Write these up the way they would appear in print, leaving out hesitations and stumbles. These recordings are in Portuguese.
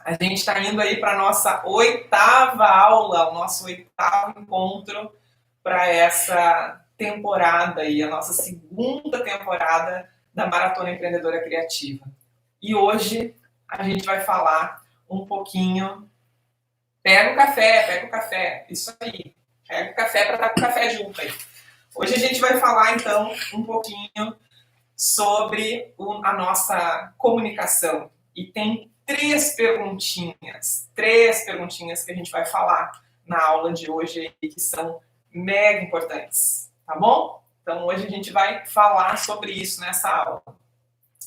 A gente está indo aí para a nossa oitava aula, o nosso oitavo encontro para essa temporada aí, a nossa segunda temporada da Maratona Empreendedora Criativa. E hoje a gente vai falar um pouquinho. Pega o café, isso aí. Pega o café para estar com o café junto aí. Hoje a gente vai falar então um pouquinho sobre a nossa comunicação. E tem três perguntinhas que a gente vai falar na aula de hoje que são mega importantes, tá bom? Então hoje a gente vai falar sobre isso nessa aula.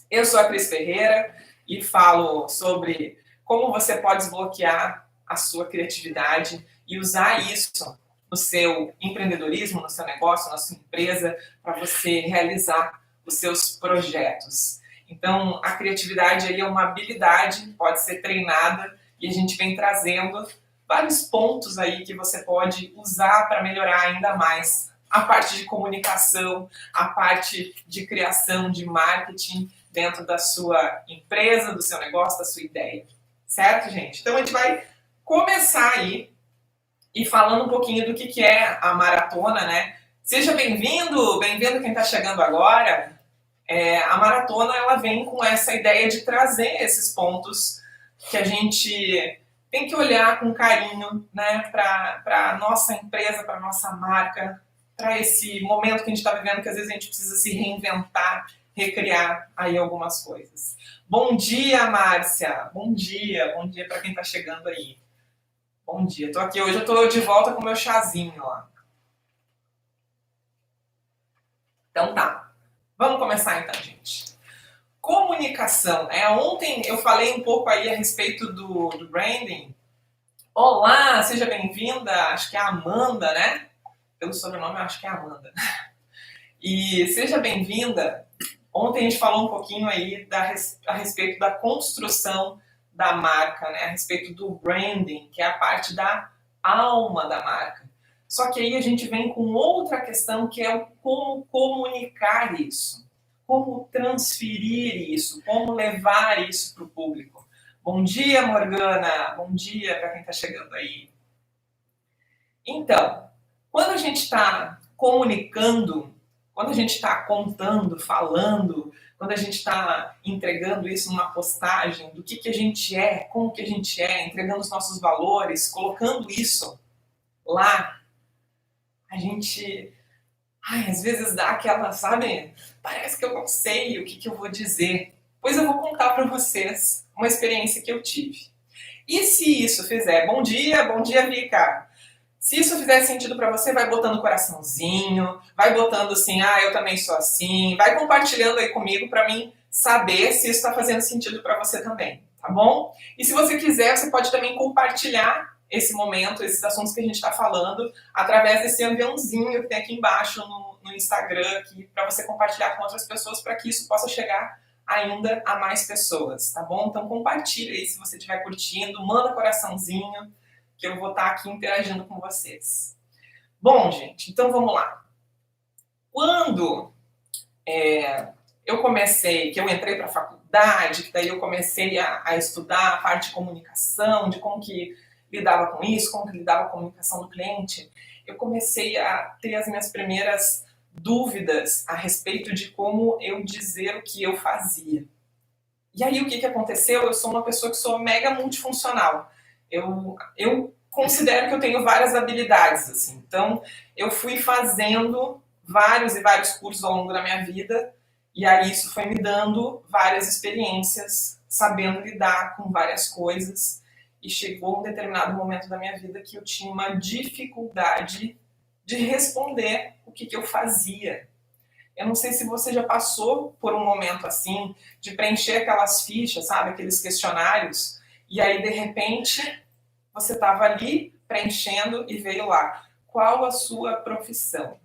Eu sou a Cris Ferreira e falo sobre como você pode desbloquear a sua criatividade e usar isso no seu empreendedorismo, no seu negócio, na sua empresa, para você realizar os seus projetos. Então, a criatividade aí é uma habilidade, pode ser treinada, e a gente vem trazendo vários pontos aí que você pode usar para melhorar ainda mais a parte de comunicação, a parte de criação, de marketing dentro da sua empresa, do seu negócio, da sua ideia. Certo, gente? Então, a gente vai começar aí e falando um pouquinho do que é a maratona, né? Seja bem-vindo quem está chegando agora. A maratona ela vem com essa ideia de trazer esses pontos que a gente tem que olhar com carinho, né, para a nossa empresa, para a nossa marca, para esse momento que a gente está vivendo, que às vezes a gente precisa se reinventar, recriar aí algumas coisas. Bom dia, Márcia. Bom dia para quem está chegando aí. Bom dia. Tô aqui hoje, eu tô de volta com o meu chazinho lá. Então tá. Vamos começar então, gente. Comunicação. Ontem eu falei um pouco aí a respeito do branding. Olá, seja bem-vinda. Acho que é a Amanda, né? Pelo sobrenome, eu acho que é a Amanda. E seja bem-vinda. Ontem a gente falou um pouquinho aí a respeito da construção da marca, né? A respeito do branding, que é a parte da alma da marca. Só que aí a gente vem com outra questão, que é o como comunicar isso, como transferir isso, como levar isso para o público. Bom dia, Morgana. Bom dia para quem está chegando aí. Então, quando a gente está comunicando, quando a gente está contando, falando, quando a gente está entregando isso numa postagem, do que a gente é, como que a gente é, entregando os nossos valores, colocando isso lá, a gente, às vezes dá aquela, sabe, parece que eu não sei o que eu vou dizer. Pois eu vou contar para vocês uma experiência que eu tive. E se isso fizer, bom dia, Vika. Se isso fizer sentido para você, vai botando coraçãozinho, vai botando assim, eu também sou assim, vai compartilhando aí comigo para mim saber se isso está fazendo sentido para você também, tá bom? E se você quiser, você pode também compartilhar esse momento, esses assuntos que a gente está falando, através desse aviãozinho que tem aqui embaixo no Instagram, para você compartilhar com outras pessoas, para que isso possa chegar ainda a mais pessoas, tá bom? Então compartilha aí se você estiver curtindo, manda coraçãozinho, que eu vou estar aqui interagindo com vocês. Bom, gente, então vamos lá. Quando eu comecei, que eu entrei para a faculdade, que daí eu comecei a estudar a parte de comunicação, de como que lidava com isso, como que lidava com a comunicação do cliente, eu comecei a ter as minhas primeiras dúvidas a respeito de como eu dizer o que eu fazia. E aí o que aconteceu? Eu sou uma pessoa que sou mega multifuncional. Eu considero que eu tenho várias habilidades, assim. Então, eu fui fazendo vários e vários cursos ao longo da minha vida, e aí isso foi me dando várias experiências, sabendo lidar com várias coisas, e chegou um determinado momento da minha vida que eu tinha uma dificuldade de responder o que eu fazia. Eu não sei se você já passou por um momento assim, de preencher aquelas fichas, sabe, aqueles questionários, e aí, de repente, você estava ali preenchendo e veio lá. Qual a sua profissão?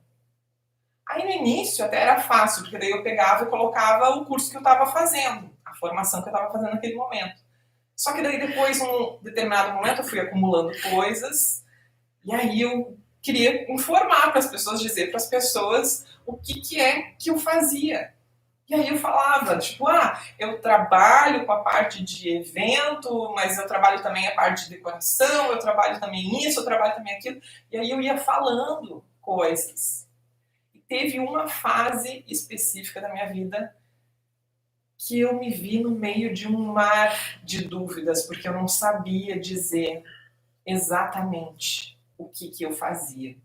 Aí, no início, até era fácil, porque daí eu pegava e colocava o curso que eu estava fazendo, a formação que eu estava fazendo naquele momento. Só que daí, depois, num determinado momento, eu fui acumulando coisas, e aí eu queria informar para as pessoas, dizer para as pessoas o que é que eu fazia. E aí eu falava, tipo, eu trabalho com a parte de evento, mas eu trabalho também a parte de decoração, eu trabalho também isso, eu trabalho também aquilo. E aí eu ia falando coisas. E teve uma fase específica da minha vida que eu me vi no meio de um mar de dúvidas, porque eu não sabia dizer exatamente o que eu fazia.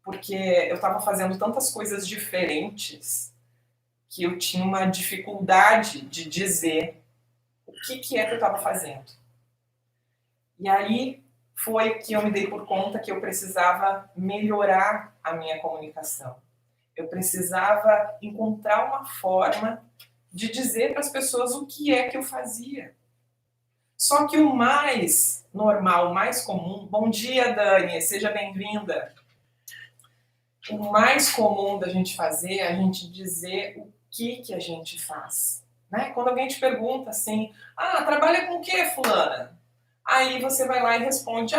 Porque eu estava fazendo tantas coisas diferentes que eu tinha uma dificuldade de dizer o que é que eu estava fazendo. E aí foi que eu me dei por conta que eu precisava melhorar a minha comunicação. Eu precisava encontrar uma forma de dizer para as pessoas o que é que eu fazia. Só que o mais normal, o mais comum... Bom dia, Dani, seja bem-vinda. O mais comum da gente fazer é a gente dizer o que a gente faz. Né? Quando alguém te pergunta assim, trabalha com o que, fulana? Aí você vai lá e responde,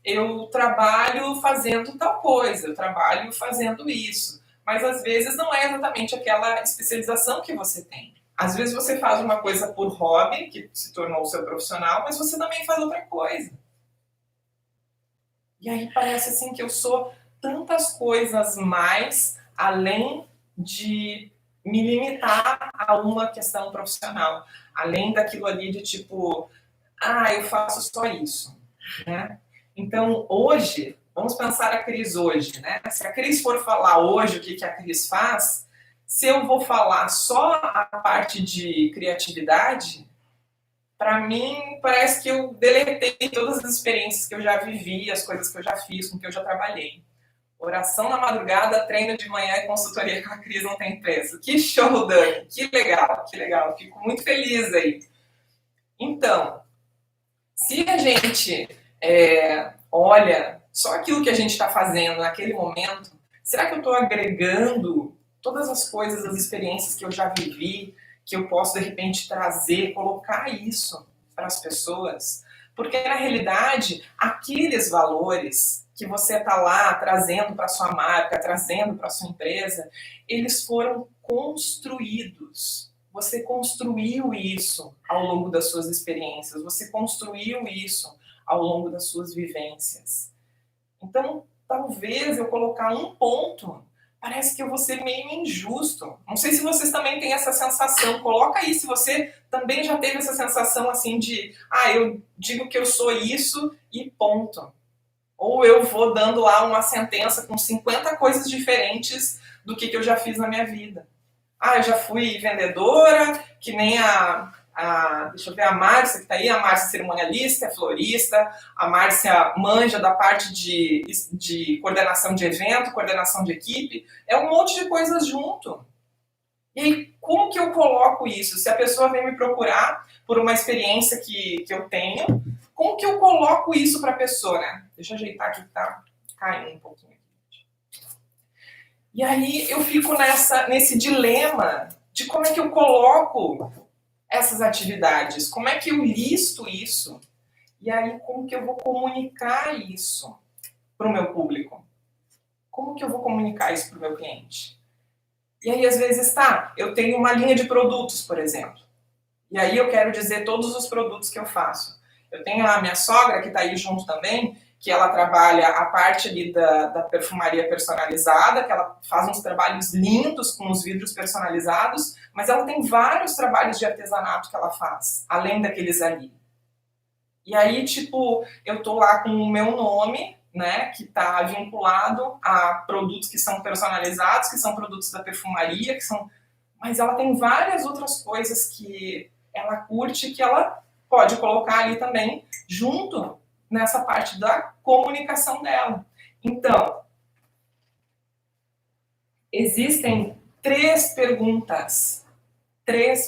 eu trabalho fazendo tal coisa, eu trabalho fazendo isso. Mas às vezes não é exatamente aquela especialização que você tem. Às vezes você faz uma coisa por hobby, que se tornou o seu profissional, mas você também faz outra coisa. E aí parece assim que eu sou tantas coisas mais, além de me limitar a uma questão profissional. Além daquilo ali de tipo, eu faço só isso, né? Então, hoje, vamos pensar a Cris hoje, né? Se a Cris for falar hoje o que a Cris faz, se eu vou falar só a parte de criatividade, para mim parece que eu deletei todas as experiências que eu já vivi, as coisas que eu já fiz, com que eu já trabalhei. Oração na madrugada, treino de manhã e consultoria com a Cris não tem preço. Que show, Dani! Que legal, que legal. Fico muito feliz aí. Então, se a gente olha só aquilo que a gente está fazendo naquele momento, será que eu estou agregando todas as coisas, as experiências que eu já vivi, que eu posso de repente trazer, colocar isso para as pessoas? Porque na realidade, aqueles valores que você está lá trazendo para sua marca, trazendo para sua empresa, eles foram construídos. Você construiu isso ao longo das suas experiências, você construiu isso ao longo das suas vivências. Então, talvez eu colocar um ponto, parece que eu vou ser meio injusto. Não sei se vocês também têm essa sensação. Coloca aí se você também já teve essa sensação assim de, eu digo que eu sou isso e ponto. Ou eu vou dando lá uma sentença com 50 coisas diferentes do que eu já fiz na minha vida. Eu já fui vendedora, que nem deixa eu ver, a Márcia que está aí, a Márcia cerimonialista, é florista, a Márcia manja da parte de coordenação de evento, coordenação de equipe, é um monte de coisas junto. E aí, como que eu coloco isso? Se a pessoa vem me procurar por uma experiência que eu tenho, como que eu coloco isso para a pessoa, né? Deixa eu ajeitar aqui que tá caindo um pouquinho. E aí eu fico nesse dilema de como é que eu coloco essas atividades, como é que eu listo isso, e aí como que eu vou comunicar isso para o meu público? Como que eu vou comunicar isso para o meu cliente? E aí às vezes eu tenho uma linha de produtos, por exemplo, e aí eu quero dizer todos os produtos que eu faço. Eu tenho a minha sogra que está aí junto também, que ela trabalha a parte ali da perfumaria personalizada, que ela faz uns trabalhos lindos com os vidros personalizados, mas ela tem vários trabalhos de artesanato que ela faz, além daqueles ali. E aí, tipo, eu tô lá com o meu nome, né, que está vinculado a produtos que são personalizados, que são produtos da perfumaria, mas ela tem várias outras coisas que ela curte, que ela pode colocar ali também, junto nessa parte da comunicação dela. Então, existem 3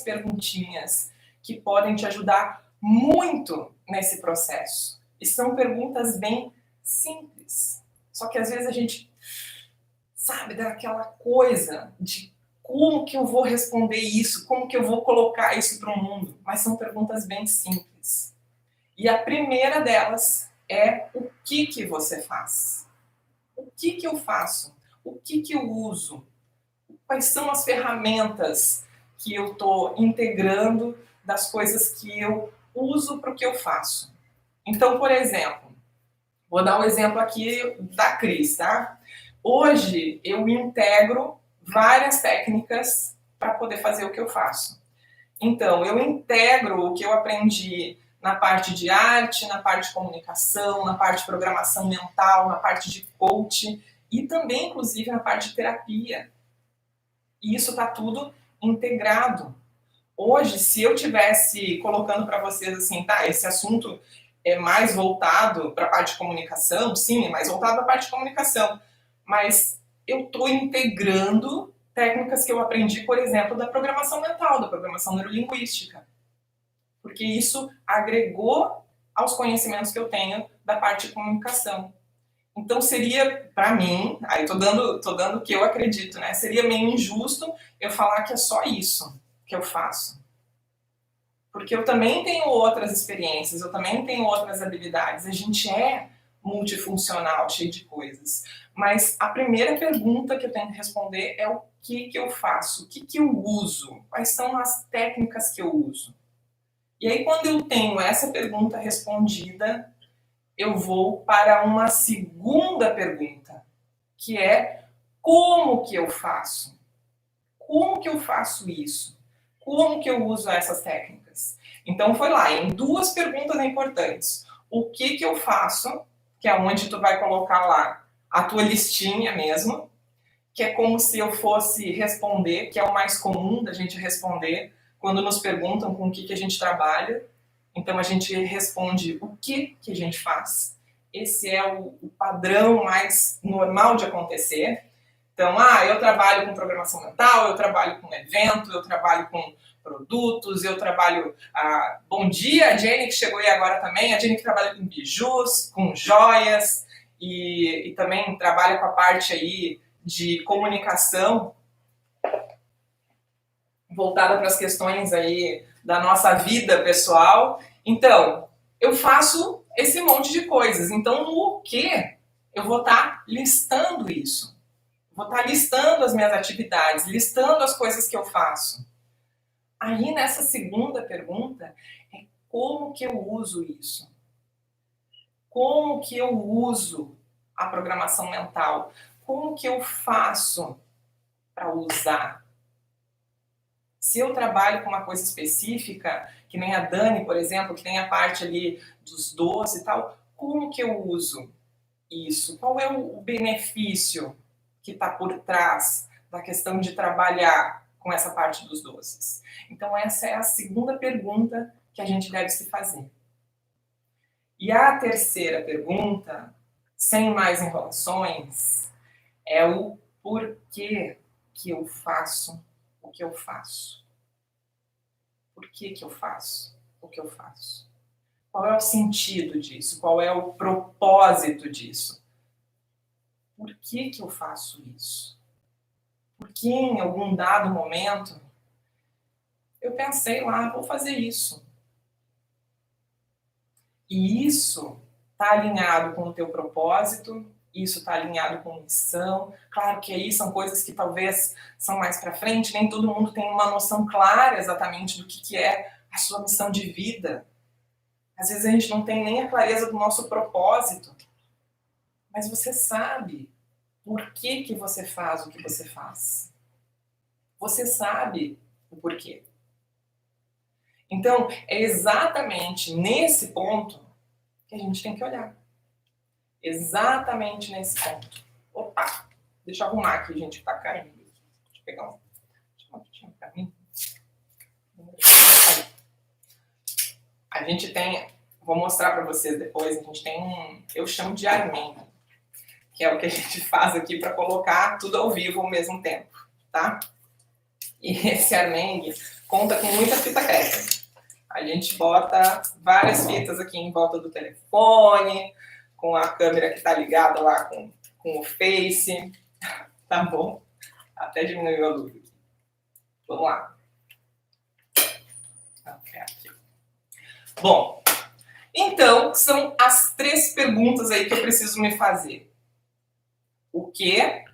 perguntinhas que podem te ajudar muito nesse processo. E são perguntas bem simples. Só que às vezes a gente sabe daquela coisa de como que eu vou responder isso, como que eu vou colocar isso para o mundo. Mas são perguntas bem simples. E a primeira delas é o que você faz? O que eu faço? O que eu uso? Quais são as ferramentas que eu estou integrando das coisas que eu uso para o que eu faço? Então, por exemplo, vou dar um exemplo aqui da Cris, tá? Hoje eu integro várias técnicas para poder fazer o que eu faço. Então, eu integro o que eu aprendi na parte de arte, na parte de comunicação, na parte de programação mental, na parte de coaching e também, inclusive, na parte de terapia. E isso está tudo integrado. Hoje, se eu tivesse colocando para vocês assim, tá, esse assunto é mais voltado para a parte de comunicação, sim, é mais voltado para a parte de comunicação, mas eu estou integrando técnicas que eu aprendi, por exemplo, da programação mental, da programação neurolinguística, porque isso agregou aos conhecimentos que eu tenho da parte de comunicação. Então seria, para mim, aí tô dando o que eu acredito, né? Seria meio injusto eu falar que é só isso que eu faço. Porque eu também tenho outras experiências, eu também tenho outras habilidades. A gente é multifuncional, cheio de coisas. Mas a primeira pergunta que eu tenho que responder é o que eu faço, o que eu uso, quais são as técnicas que eu uso. E aí, quando eu tenho essa pergunta respondida, eu vou para uma segunda pergunta, que é como que eu faço? Como que eu faço isso? Como que eu uso essas técnicas? Então foi lá, em duas perguntas importantes. O que eu faço, que é onde tu vai colocar lá a tua listinha mesmo, que é como se eu fosse responder, que é o mais comum da gente responder quando nos perguntam com o que a gente trabalha. Então a gente responde o que a gente faz. Esse é o padrão mais normal de acontecer. Então, eu trabalho com programação mental, eu trabalho com evento, eu trabalho com produtos, eu trabalho... bom dia, a Jenny que chegou aí agora também, a Jenny que trabalha com bijus, com joias e também trabalha com a parte aí de comunicação voltada para as questões aí da nossa vida pessoal. Então, eu faço esse monte de coisas. Então, no que eu vou estar listando isso. Vou estar listando as minhas atividades, listando as coisas que eu faço. Aí, nessa segunda pergunta, é como que eu uso isso? Como que eu uso a programação mental? Como que eu faço para usar? Se eu trabalho com uma coisa específica, que nem a Dani, por exemplo, que tem a parte ali dos doces e tal, como que eu uso isso? Qual é o benefício que está por trás da questão de trabalhar com essa parte dos doces? Então essa é a segunda pergunta que a gente deve se fazer. E a terceira pergunta, sem mais enrolações, é o porquê que eu faço o que eu faço. Por que eu faço o que eu faço? Qual é o sentido disso? Qual é o propósito disso? Por que eu faço isso? Porque em algum dado momento eu pensei lá, vou fazer isso. E isso está alinhado com o teu propósito, isso está alinhado com missão. Claro que aí são coisas que talvez são mais para frente, nem todo mundo tem uma noção clara exatamente do que é a sua missão de vida. Às vezes a gente não tem nem a clareza do nosso propósito, mas você sabe por que você faz o que você faz. Você sabe o porquê. Então, é exatamente nesse ponto que a gente tem que olhar. Exatamente nesse ponto. Opa! Deixa eu arrumar aqui, gente, que tá caindo. Deixa eu pegar uma fitinha pra mim. A gente tem... Vou mostrar para vocês depois. A gente tem eu chamo de armengue, que é o que a gente faz aqui para colocar tudo ao vivo ao mesmo tempo, tá? E esse armengue conta com muita fita crepe. A gente bota várias fitas aqui em volta do telefone, com a câmera que está ligada lá com o Face, tá bom? Até diminuiu a luz aqui. Vamos lá. Aqui. Bom, então são as 3 perguntas aí que eu preciso me fazer. O que,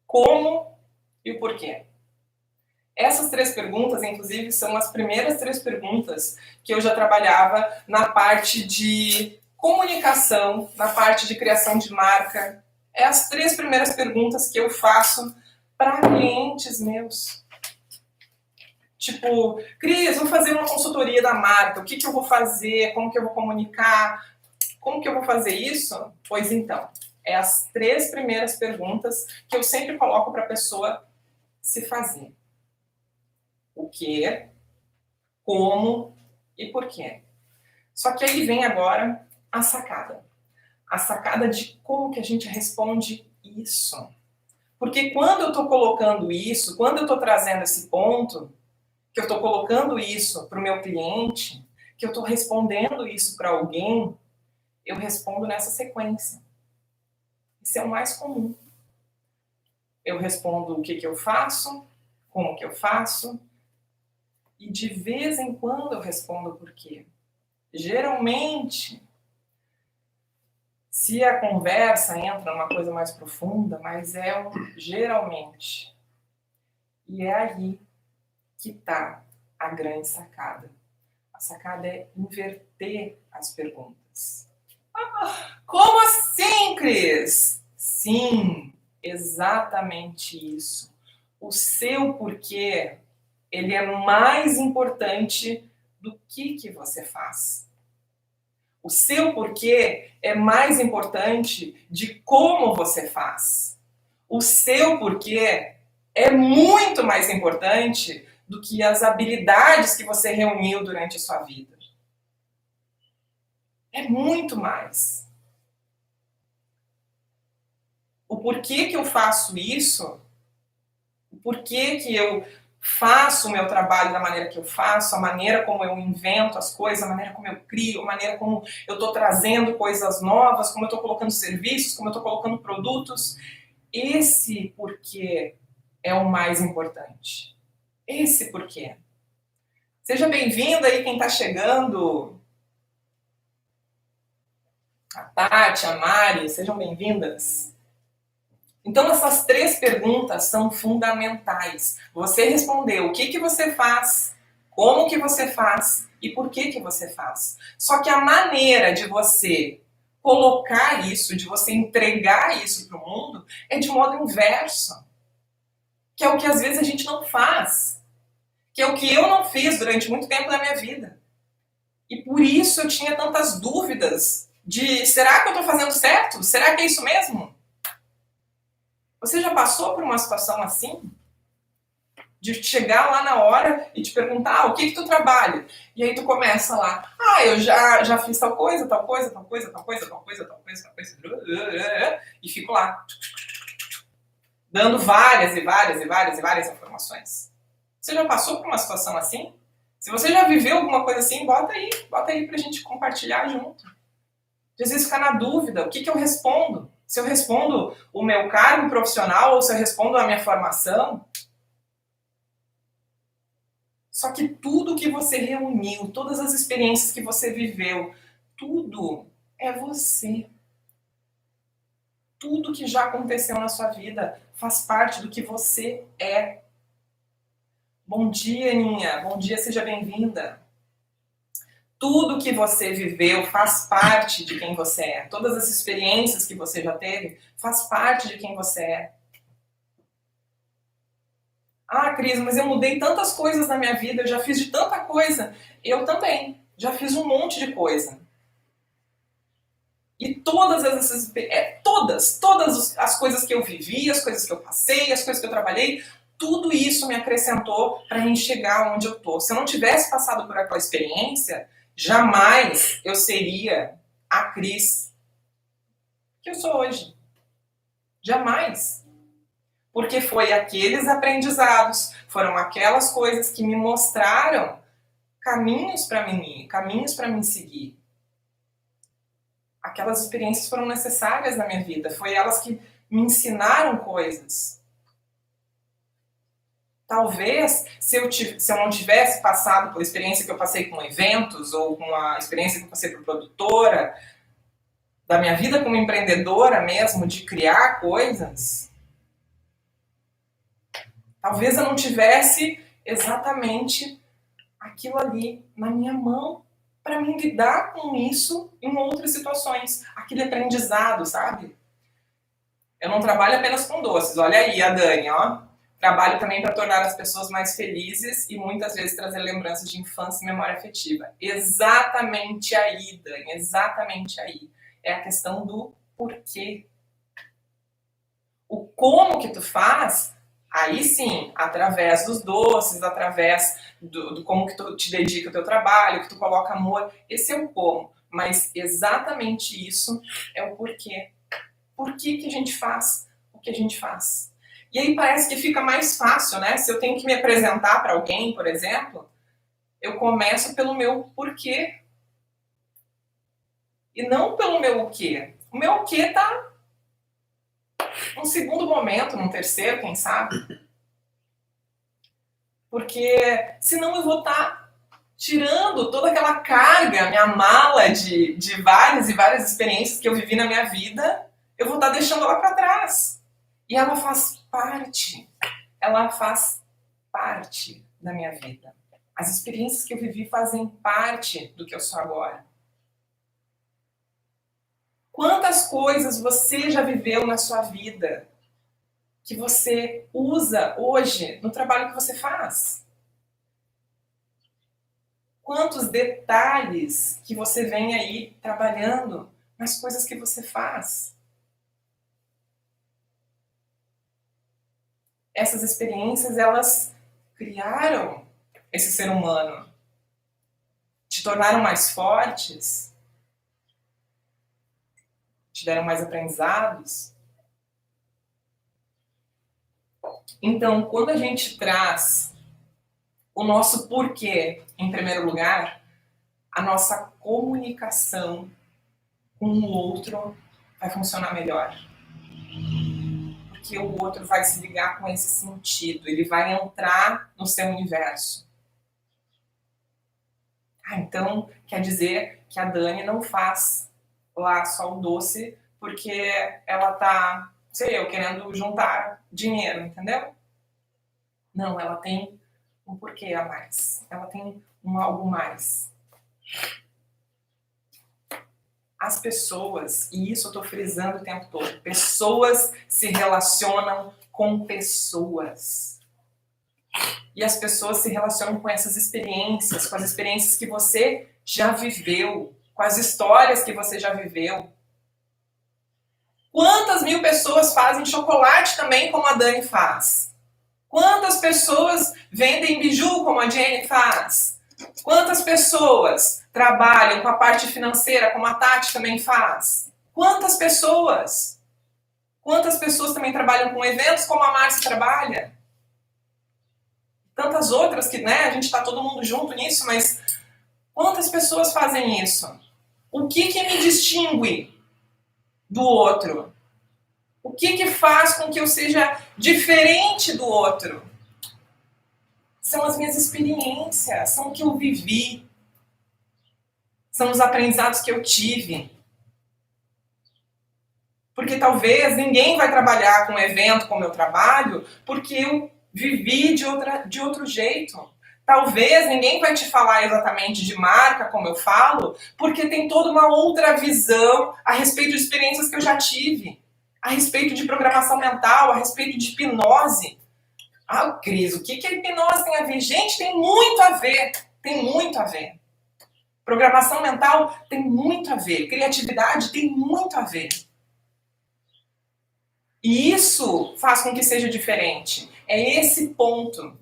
como e o porquê. Essas 3 perguntas, inclusive, são as primeiras 3 perguntas que eu já trabalhava na parte de comunicação, na parte de criação de marca. É as 3 primeiras perguntas que eu faço para clientes meus. Tipo, Cris, vou fazer uma consultoria da marca, o que eu vou fazer, como que eu vou comunicar, como que eu vou fazer isso? Pois então, é as 3 primeiras perguntas que eu sempre coloco para a pessoa se fazer. O que, como e por quê. Só que aí vem agora a sacada. A sacada de como que a gente responde isso. Porque quando eu estou colocando isso, quando eu estou trazendo esse ponto, que eu estou colocando isso para o meu cliente, que eu estou respondendo isso para alguém, eu respondo nessa sequência. Isso é o mais comum. Eu respondo o que eu faço, como que eu faço, e de vez em quando eu respondo por quê. Geralmente, se a conversa entra numa coisa mais profunda, mas geralmente. E é aí que está a grande sacada. A sacada é inverter as perguntas. Como assim, Cris? Sim, exatamente isso. O seu porquê, ele é mais importante do que você faz. O seu porquê é mais importante de como você faz. O seu porquê é muito mais importante do que as habilidades que você reuniu durante a sua vida. É muito mais. O porquê que eu faço isso, o porquê que eu faço o meu trabalho da maneira que eu faço, a maneira como eu invento as coisas, a maneira como eu crio, a maneira como eu estou trazendo coisas novas, como eu estou colocando serviços, como eu estou colocando produtos. Esse porquê é o mais importante. Esse porquê. Seja bem-vindo aí quem está chegando. A Tati, a Mari, sejam bem-vindas. Então, essas 3 perguntas são fundamentais. Você responder o que você faz, como que você faz e por que você faz. Só que a maneira de você colocar isso, de você entregar isso para o mundo, é de modo inverso. Que é o que às vezes a gente não faz. Que é o que eu não fiz durante muito tempo da minha vida. E por isso eu tinha tantas dúvidas de, será que eu estou fazendo certo? Será que é isso mesmo? Você já passou por uma situação assim? De chegar lá na hora e te perguntar, o que tu trabalha? E aí tu começa lá, eu já fiz tal coisa, tal coisa, tal coisa, tal coisa, tal coisa, tal coisa, tal coisa, e fico lá, dando várias e várias e várias e várias informações. Você já passou por uma situação assim? Se você já viveu alguma coisa assim, bota aí pra gente compartilhar junto. Às vezes fica na dúvida, o que eu respondo? Se eu respondo o meu cargo profissional ou se eu respondo a minha formação. Só que tudo que você reuniu, todas as experiências que você viveu, tudo é você. Tudo que já aconteceu na sua vida faz parte do que você é. Bom dia, Aninha. Bom dia, seja bem-vinda. Tudo que você viveu faz parte de quem você é. Todas as experiências que você já teve faz parte de quem você é. Ah, Cris, mas eu mudei tantas coisas na minha vida, eu já fiz de tanta coisa. Eu também, já fiz um monte de coisa. E todas as coisas que eu vivi, as coisas que eu passei, as coisas que eu trabalhei, tudo isso me acrescentou para a chegar onde eu estou. Se eu não tivesse passado por aquela experiência, jamais eu seria a Cris que eu sou hoje. Jamais. Porque foi aqueles aprendizados, foram aquelas coisas que me mostraram caminhos para mim ir, caminhos para mim seguir. Aquelas experiências foram necessárias na minha vida, foi elas que me ensinaram coisas. Talvez, se eu não tivesse passado pela experiência que eu passei com eventos, ou com a experiência que eu passei por produtora, da minha vida como empreendedora mesmo, de criar coisas, Talvez eu não tivesse exatamente aquilo ali na minha mão para me lidar com isso em outras situações. Aquele aprendizado, sabe? Eu não trabalho apenas com doces. Olha aí a Dani, ó. Trabalho também para tornar as pessoas mais felizes e muitas vezes trazer lembranças de infância e memória afetiva. Exatamente aí, Dani, exatamente aí. É a questão do porquê. O como que tu faz, aí sim, através dos doces, através do como que tu te dedica ao teu trabalho, que tu coloca amor, esse é o como. Mas exatamente isso é o porquê. Por que a gente faz o que a gente faz? E aí parece que fica mais fácil, né? Se eu tenho que me apresentar para alguém, por exemplo, eu começo pelo meu porquê. E não pelo meu o quê. O meu o quê tá num segundo momento, num terceiro, quem sabe? Porque senão eu vou estar tirando toda aquela carga, minha mala de várias e várias experiências que eu vivi na minha vida, eu vou estar deixando ela para trás. E ela faz parte da minha vida. As experiências que eu vivi fazem parte do que eu sou agora. Quantas coisas você já viveu na sua vida que você usa hoje no trabalho que você faz? Quantos detalhes que você vem aí trabalhando nas coisas que você faz? Essas experiências, elas criaram esse ser humano, te tornaram mais fortes, te deram mais aprendizados. Então, quando a gente traz o nosso porquê em primeiro lugar, a nossa comunicação com o outro vai funcionar melhor. Porque o outro vai se ligar com esse sentido, ele vai entrar no seu universo. Então quer dizer que a Dani não faz lá só o doce porque ela tá, sei eu, querendo juntar dinheiro, entendeu? Não, ela tem um porquê a mais. Ela tem um algo mais. As pessoas, e isso eu tô frisando o tempo todo, pessoas se relacionam com pessoas. E as pessoas se relacionam com essas experiências, com as experiências que você já viveu, com as histórias que você já viveu. Quantas mil pessoas fazem chocolate também como a Dani faz? Quantas pessoas vendem biju como a Jenny faz? Quantas pessoas trabalham com a parte financeira como a Tati também faz? Quantas pessoas? Quantas pessoas também trabalham com eventos como a Márcia trabalha? Tantas outras que, né, a gente está todo mundo junto nisso, mas quantas pessoas fazem isso? O que me distingue do outro? O que faz com que eu seja diferente do outro? São as minhas experiências, são o que eu vivi, são os aprendizados que eu tive. Porque talvez ninguém vai trabalhar com um evento como eu trabalho, porque eu vivi de outro jeito. Talvez ninguém vai te falar exatamente de marca como eu falo, porque tem toda uma outra visão a respeito de experiências que eu já tive, a respeito de programação mental, a respeito de hipnose. Ah, Cris, o que a hipnose tem a ver? Gente, tem muito a ver. Tem muito a ver. Programação mental tem muito a ver. Criatividade tem muito a ver. E isso faz com que seja diferente. É esse ponto.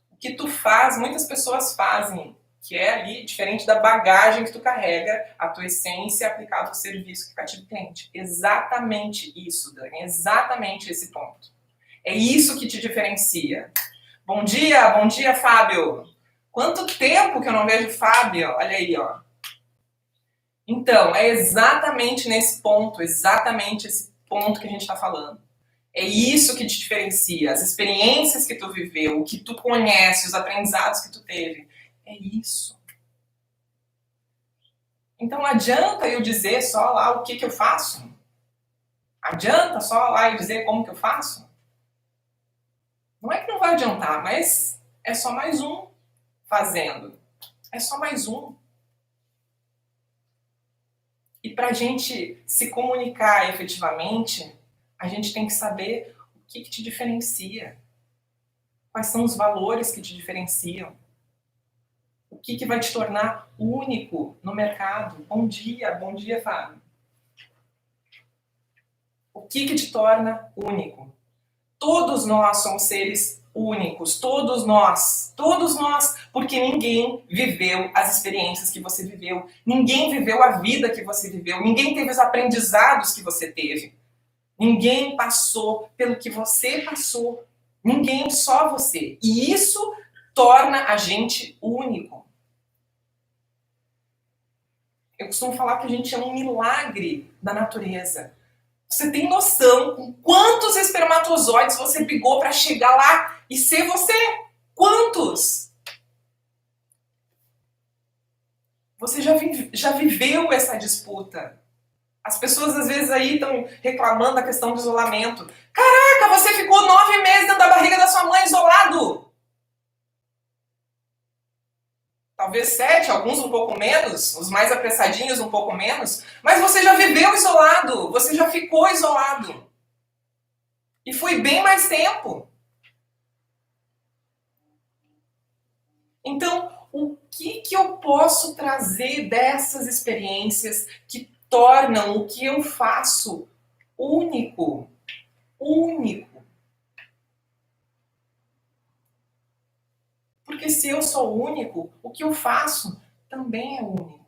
O que tu faz, muitas pessoas fazem, que é ali diferente da bagagem que tu carrega, a tua essência aplicada ao serviço que cativa o cliente. Exatamente isso, Dani. Exatamente esse ponto. É isso que te diferencia. Bom dia, Fábio. Quanto tempo que eu não vejo o Fábio? Olha aí, ó. Então, é exatamente nesse ponto, exatamente esse ponto que a gente está falando. É isso que te diferencia, as experiências que tu viveu, o que tu conhece, os aprendizados que tu teve. É isso. Então, adianta eu dizer só lá o que eu faço? Adianta só lá eu dizer como que eu faço? Não é que não vai adiantar, mas é só mais um fazendo. É só mais um. E para a gente se comunicar efetivamente, a gente tem que saber o que te diferencia. Quais são os valores que te diferenciam. O que vai te tornar único no mercado. Bom dia, Fábio. O que te torna único? Todos nós somos seres únicos, todos nós, porque ninguém viveu as experiências que você viveu, ninguém viveu a vida que você viveu, ninguém teve os aprendizados que você teve, ninguém passou pelo que você passou, ninguém, só você. E isso torna a gente único. Eu costumo falar que a gente é um milagre da natureza. Você tem noção com quantos espermatozoides você brigou para chegar lá e ser você? Quantos? Você já viveu essa disputa. As pessoas às vezes aí estão reclamando da questão do isolamento. Caraca, você ficou 9 meses dentro da barriga da sua mãe isolado. Talvez 7, alguns um pouco menos, os mais apressadinhos um pouco menos, mas você já viveu isolado, você já ficou isolado. E foi bem mais tempo. Então, o que eu posso trazer dessas experiências que tornam o que eu faço único? Único. Porque se eu sou único, o que eu faço também é único.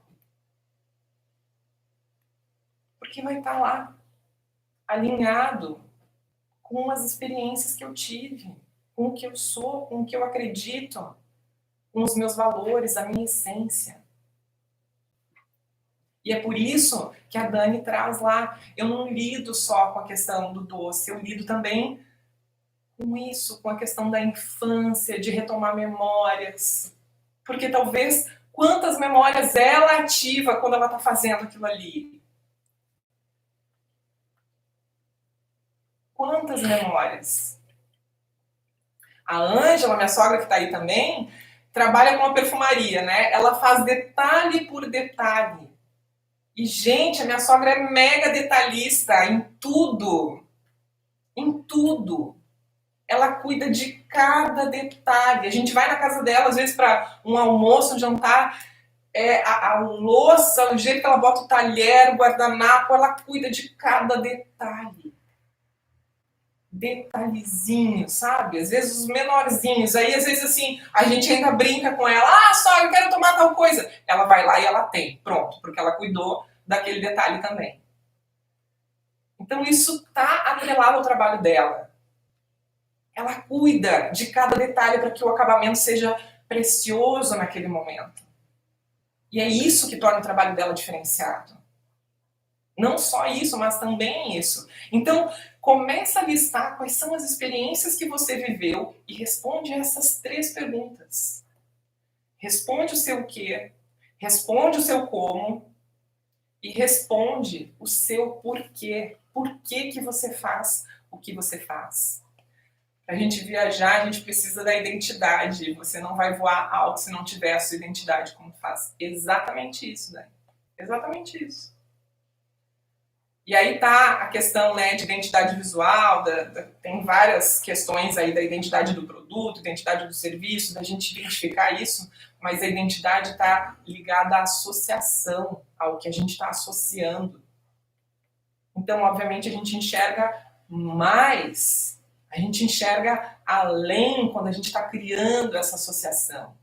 Porque vai estar lá, alinhado com as experiências que eu tive, com o que eu sou, com o que eu acredito, com os meus valores, a minha essência. E é por isso que a Dani traz lá, eu não lido só com a questão do doce, eu lido também com isso, com a questão da infância, de retomar memórias. Porque talvez, quantas memórias ela ativa quando ela está fazendo aquilo ali? Quantas memórias? A Ângela, minha sogra que está aí também, trabalha com a perfumaria, né? Ela faz detalhe por detalhe. E, gente, a minha sogra é mega detalhista em tudo. Em tudo. Ela cuida de cada detalhe. A gente vai na casa dela, às vezes, para um almoço, um jantar, a louça, o jeito que ela bota o talher, o guardanapo, ela cuida de cada detalhe. Detalhezinho, sabe? Às vezes os menorzinhos. Aí, às vezes, assim, a gente ainda brinca com ela. Ah, só, eu quero tomar tal coisa. Ela vai lá e ela tem. Pronto, porque ela cuidou daquele detalhe também. Então, isso está atrelado ao trabalho dela. Ela cuida de cada detalhe para que o acabamento seja precioso naquele momento. E é isso que torna o trabalho dela diferenciado. Não só isso, mas também isso. Então, começa a listar quais são as experiências que você viveu e responde essas 3 perguntas. Responde o seu quê, responde o seu como e responde o seu porquê. Por que você faz o que você faz? Para a gente viajar, a gente precisa da identidade. Você não vai voar alto se não tiver a sua identidade como faz. Exatamente isso, né? Exatamente isso. E aí tá a questão, né, de identidade visual, tem várias questões aí da identidade do produto, identidade do serviço, da gente identificar isso, mas a identidade está ligada à associação, ao que a gente está associando. Então, obviamente, a gente enxerga mais, a gente enxerga além quando a gente está criando essa associação.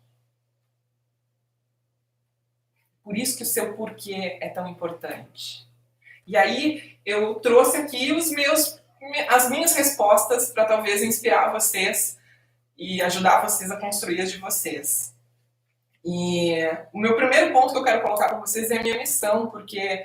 Por isso que o seu porquê é tão importante. E aí eu trouxe aqui as minhas respostas para talvez inspirar vocês e ajudar vocês a construir as de vocês. E o meu primeiro ponto que eu quero colocar para vocês é a minha missão, porque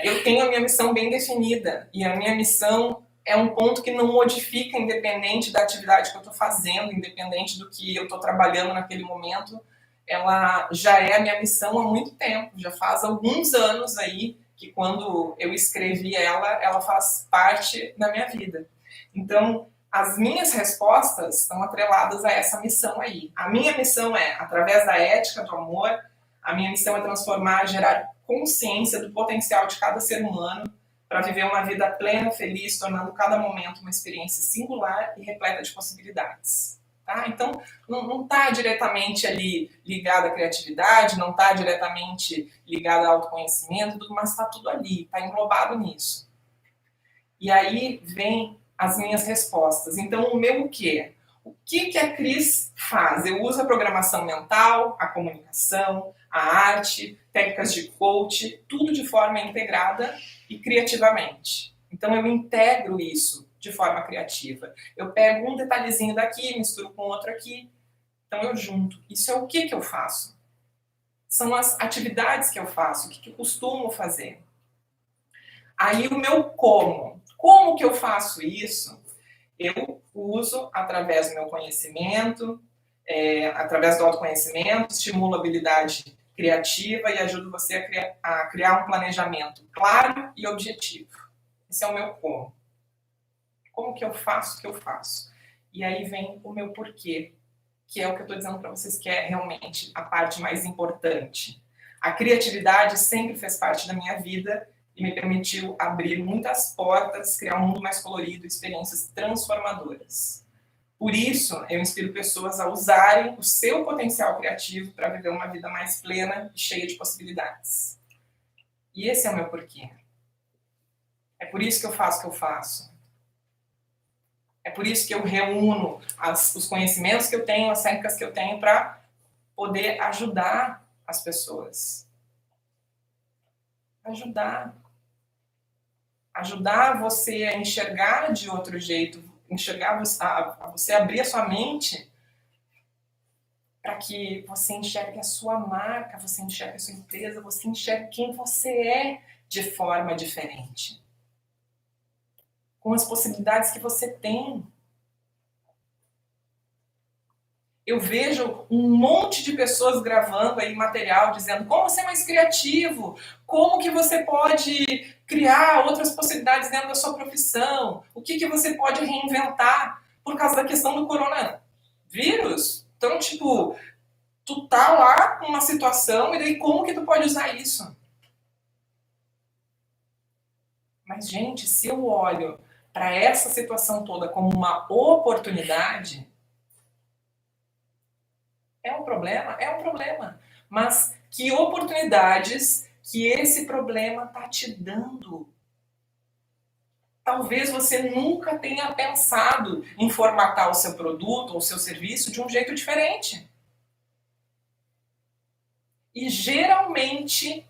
eu tenho a minha missão bem definida. E a minha missão é um ponto que não modifica independente da atividade que eu estou fazendo, independente do que eu estou trabalhando naquele momento. Ela já é a minha missão há muito tempo, já faz alguns anos aí, que quando eu escrevi ela faz parte da minha vida. Então, as minhas respostas estão atreladas a essa missão aí. A minha missão é, através da ética do amor, a minha missão é transformar, gerar consciência do potencial de cada ser humano para viver uma vida plena, feliz, tornando cada momento uma experiência singular e repleta de possibilidades. Tá? Então, não está diretamente ali ligado à criatividade, não está diretamente ligado ao autoconhecimento, mas está tudo ali, está englobado nisso. E aí vem as minhas respostas. Então, o meu o quê? O que a Cris faz? Eu uso a programação mental, a comunicação, a arte, técnicas de coach, tudo de forma integrada e criativamente. Então, eu integro isso de forma criativa. Eu pego um detalhezinho daqui, misturo com outro aqui, então eu junto. Isso é o que eu faço. São as atividades que eu faço, o que eu costumo fazer. Aí o meu como. Como que eu faço isso? Eu uso através do meu conhecimento, através do autoconhecimento, estimulo a habilidade criativa e ajudo você a criar um planejamento claro e objetivo. Esse é o meu como. Como que eu faço o que eu faço? E aí vem o meu porquê, que é o que eu estou dizendo para vocês que é realmente a parte mais importante. A criatividade sempre fez parte da minha vida e me permitiu abrir muitas portas, criar um mundo mais colorido, experiências transformadoras. Por isso, eu inspiro pessoas a usarem o seu potencial criativo para viver uma vida mais plena e cheia de possibilidades. E esse é o meu porquê. É por isso que eu faço o que eu faço. É por isso que eu reúno os conhecimentos que eu tenho, as técnicas que eu tenho para poder ajudar as pessoas. Ajudar você a enxergar de outro jeito, a você abrir a sua mente para que você enxergue a sua marca, você enxergue a sua empresa, você enxergue quem você é de forma diferente. Com as possibilidades que você tem. Eu vejo um monte de pessoas gravando aí material dizendo como ser mais criativo, como que você pode criar outras possibilidades dentro da sua profissão, o que você pode reinventar por causa da questão do coronavírus. Então, tipo, tu tá lá com uma situação e daí como que tu pode usar isso? Mas, gente, se eu olho para essa situação toda como uma oportunidade, é um problema? É um problema. Mas que oportunidades que esse problema está te dando? Talvez você nunca tenha pensado em formatar o seu produto ou o seu serviço de um jeito diferente. E geralmente,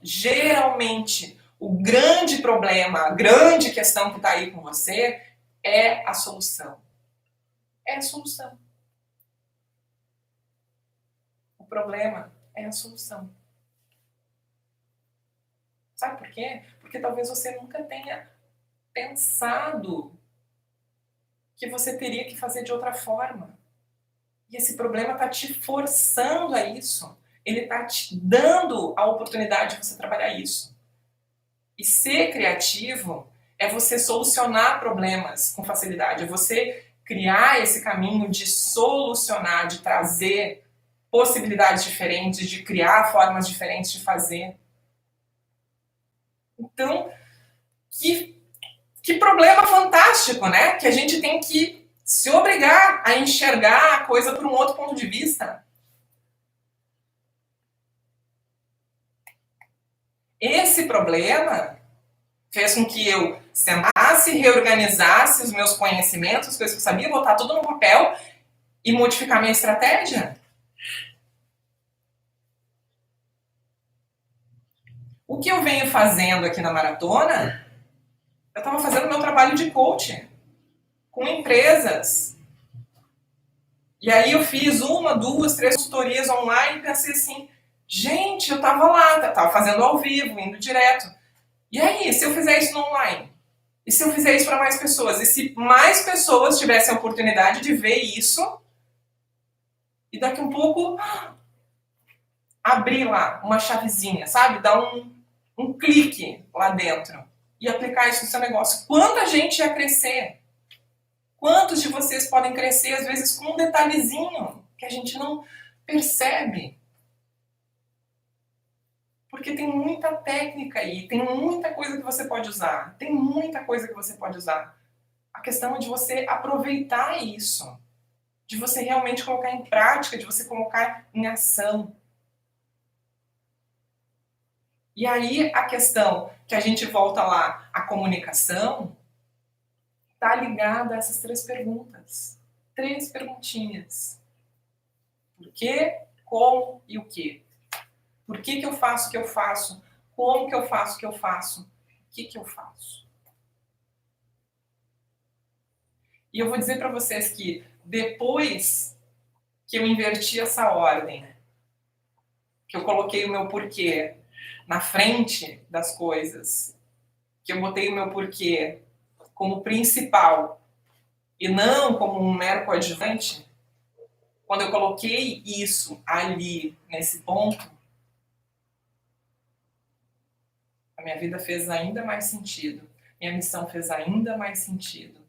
o grande problema, a grande questão que está aí com você é a solução. É a solução. O problema é a solução. Sabe por quê? Porque talvez você nunca tenha pensado que você teria que fazer de outra forma. E esse problema está te forçando a isso. Ele está te dando a oportunidade de você trabalhar isso. E ser criativo é você solucionar problemas com facilidade. É você criar esse caminho de solucionar, de trazer possibilidades diferentes, de criar formas diferentes de fazer. Então, que problema fantástico, né? Que a gente tem que se obrigar a enxergar a coisa por um outro ponto de vista. Esse problema fez com que eu sentasse, reorganizasse os meus conhecimentos, as coisas que eu sabia, botar tudo no papel e modificar minha estratégia. O que eu venho fazendo aqui na maratona, eu estava fazendo meu trabalho de coaching com empresas. E aí eu fiz 1, 2, 3 consultorias online e pensei assim, gente, eu estava lá, estava fazendo ao vivo, indo direto. E aí, se eu fizer isso no online? E se eu fizer isso para mais pessoas? E se mais pessoas tivessem a oportunidade de ver isso e daqui um pouco abrir lá uma chavezinha, sabe? Dar um clique lá dentro e aplicar isso no seu negócio. Quanta gente ia crescer? Quantos de vocês podem crescer, às vezes, com um detalhezinho que a gente não percebe? Porque tem muita técnica aí, tem muita coisa que você pode usar. Tem muita coisa que você pode usar. A questão é de você aproveitar isso. De você realmente colocar em prática, de você colocar em ação. E aí a questão que a gente volta lá, a comunicação, está ligada a essas 3 perguntas. 3 perguntinhas. Por quê, como e o quê? Por que eu faço o que eu faço? Como que eu faço o que eu faço? O que eu faço? E eu vou dizer para vocês que depois que eu inverti essa ordem, que eu coloquei o meu porquê na frente das coisas, que eu botei o meu porquê como principal e não como um mero coadjuvante, quando eu coloquei isso ali, nesse ponto, a minha vida fez ainda mais sentido. Minha missão fez ainda mais sentido.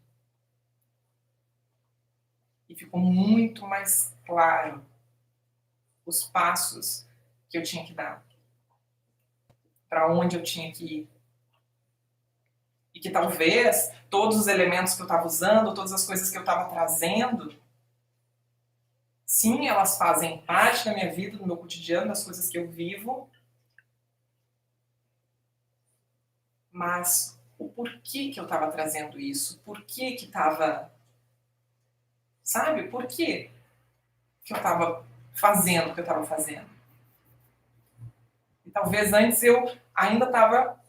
E ficou muito mais claro os passos que eu tinha que dar. Para onde eu tinha que ir. E que talvez todos os elementos que eu estava usando, todas as coisas que eu estava trazendo, sim, elas fazem parte da minha vida, do meu cotidiano, das coisas que eu vivo, mas o porquê que eu estava trazendo isso? Por que estava... Sabe? Por que eu estava fazendo o que eu estava fazendo? E talvez antes eu ainda estava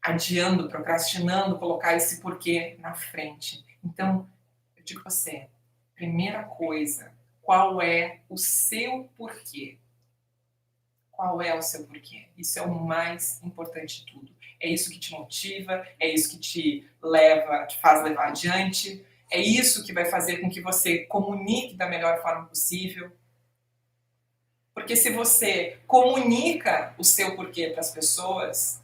adiando, procrastinando, colocar esse porquê na frente. Então, eu digo para você, primeira coisa, qual é o seu porquê? Qual é o seu porquê? Isso é o mais importante de tudo. É isso que te motiva, é isso que te leva, te faz levar adiante, é isso que vai fazer com que você comunique da melhor forma possível. Porque se você comunica o seu porquê para as pessoas,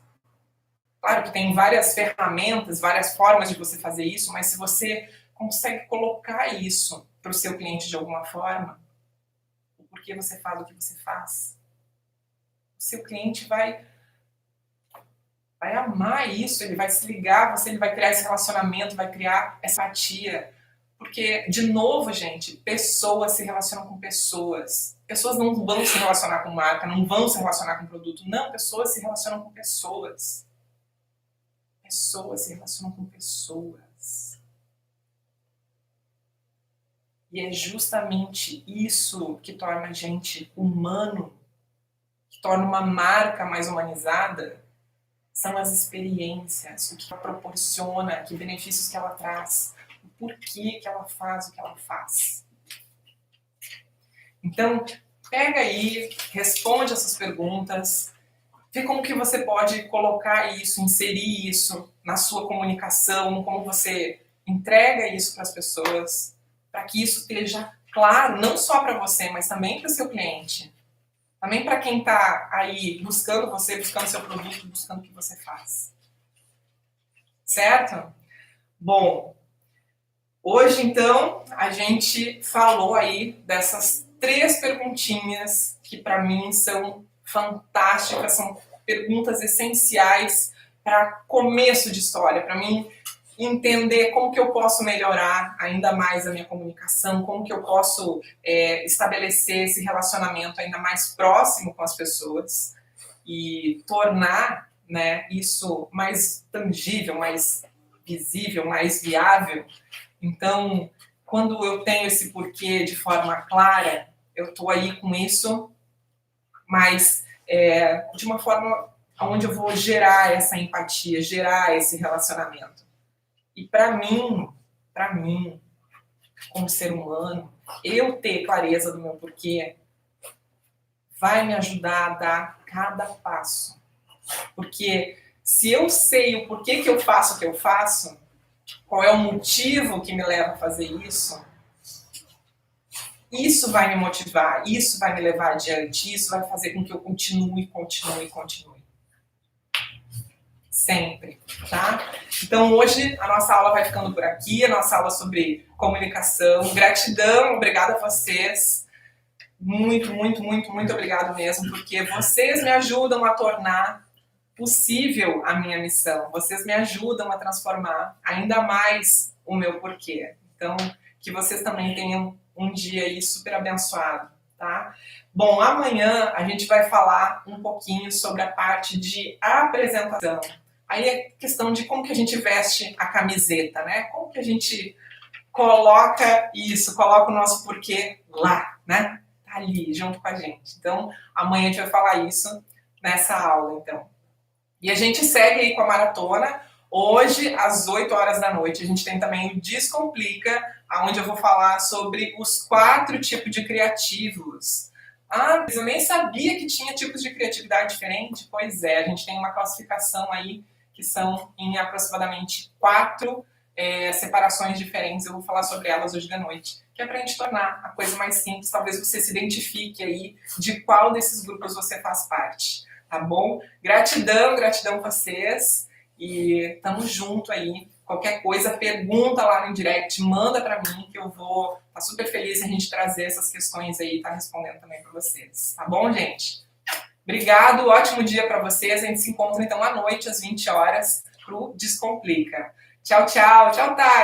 claro que tem várias ferramentas, várias formas de você fazer isso, mas se você consegue colocar isso para o seu cliente de alguma forma, o porquê você faz o que você faz, o seu cliente vai amar isso, ele vai se ligar a você, ele vai criar esse relacionamento, vai criar essa empatia. Porque, de novo, gente, pessoas se relacionam com pessoas. Pessoas não vão se relacionar com marca, não vão se relacionar com produto. Não, pessoas se relacionam com pessoas. Pessoas se relacionam com pessoas. E é justamente isso que torna a gente humano, que torna uma marca mais humanizada, são as experiências, o que ela proporciona, que benefícios que ela traz, o porquê que ela faz o que ela faz. Então, pega aí, responde essas perguntas, vê como que você pode colocar isso, inserir isso na sua comunicação, como você entrega isso para as pessoas, para que isso esteja claro, não só para você, mas também para o seu cliente. Também para quem está aí buscando você, buscando seu produto, buscando o que você faz. Certo? Bom, hoje então a gente falou aí dessas 3 perguntinhas que para mim são fantásticas, são perguntas essenciais para começo de história, para mim entender como que eu posso melhorar ainda mais a minha comunicação, como que eu posso estabelecer esse relacionamento ainda mais próximo com as pessoas e tornar, né, isso mais tangível, mais visível, mais viável. Então, quando eu tenho esse porquê de forma clara, eu estou aí com isso, mas de uma forma onde eu vou gerar essa empatia, gerar esse relacionamento. E para mim, como ser humano, eu ter clareza do meu porquê vai me ajudar a dar cada passo. Porque se eu sei o porquê que eu faço o que eu faço, qual é o motivo que me leva a fazer isso vai me motivar, isso vai me levar adiante, isso vai fazer com que eu continue. sempre, tá? Então hoje a nossa aula vai ficando por aqui, a nossa aula sobre comunicação. Gratidão, obrigada a vocês. Muito, muito, muito, muito obrigado mesmo, porque vocês me ajudam a tornar possível a minha missão. Vocês me ajudam a transformar ainda mais o meu porquê. Então, que vocês também tenham um dia aí super abençoado, tá? Bom, amanhã a gente vai falar um pouquinho sobre a parte de apresentação. Aí é questão de como que a gente veste a camiseta, né? Como que a gente coloca isso, coloca o nosso porquê lá, né? Tá ali, junto com a gente. Então, amanhã a gente vai falar isso nessa aula, então. E a gente segue aí com a maratona. Hoje, às 8 horas da noite, a gente tem também o Descomplica, onde eu vou falar sobre os 4 tipos de criativos. Ah, mas eu nem sabia que tinha tipos de criatividade diferente. Pois é, a gente tem uma classificação aí que são em aproximadamente 4 separações diferentes. Eu vou falar sobre elas hoje da noite, que é para a gente tornar a coisa mais simples. Talvez você se identifique aí de qual desses grupos você faz parte. Tá bom? Gratidão, gratidão a vocês e tamo junto aí. Qualquer coisa, pergunta lá no direct, manda pra mim que eu vou estar super feliz em a gente trazer essas questões aí e tá respondendo também pra vocês. Tá bom, gente? Obrigado, ótimo dia pra vocês. A gente se encontra então à noite, às 20 horas, pro Descomplica. Tchau, tchau. Tchau, Thay.